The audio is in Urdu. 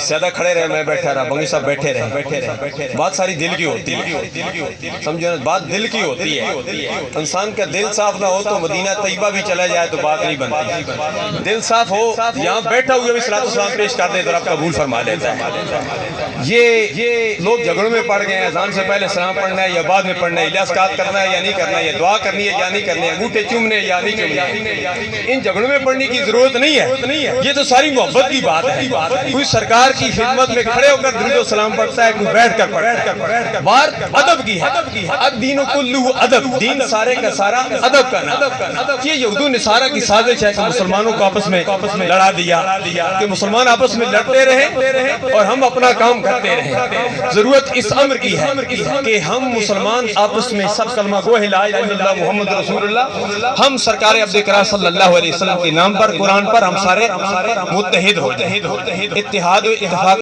زیادہ کھڑے رہے میں بیٹھا رہا، بنگی صاحب بیٹھے رہے. بات ساری دل کی ہوتی ہے، سمجھو نا، بات دل کی ہوتی ہے. انسان کا دل صاف نہ ہو تو مدینہ طیبہ بھی چلا جائے تو بات نہیں بنتی. دل صاف ہو، یہاں بیٹھا ہوئے بھی صلاۃ والسلام پیش کر دے تو رب قبول فرما لیتا ہے. یہ لوگ جھگڑوں میں پڑ گئے ہیں، اذان سے پہلے سلام پڑھنا ہے یا بعد میں پڑھنا ہے، الیاسکات کرنا ہے یا نہیں کرنا ہے، یا دعا کرنی ہے یا نہیں کرنی ہے، انگوٹھے چومنے یا نہیں چومنے. ان جھگڑوں میں پڑھنے کی ضرورت نہیں ہے. یہ تو ساری محبت کی بات ہے. کوئی سرکار کی خدمت میں کھڑے ہو کر درود و سلام پڑھتا ہے، کوئی بیٹھ کر پڑھتا ہے. بات ادب کی ہے. الدین کلہ ادب، دین سارے کا سارا ادب کا نام. یہ یہود و نصارہ کی سازش ہے کہ مسلمانوں کو آپس میں لڑا دیا، کہ مسلمان آپس میں لڑتے رہے اور ہم اپنا کام کرتے رہے. ضرورت اس امر کی ہے کہ ہم مسلمان آپس میں سب کلمہ گو لا الہ الا اللہ محمد رسول اللہ، ہم سرکار عبد کرام صلی اللہ علیہ وسلم کے نام پر، قرآن پر ہم سارے متحد ہو جائیں. اتحاد و اتفاق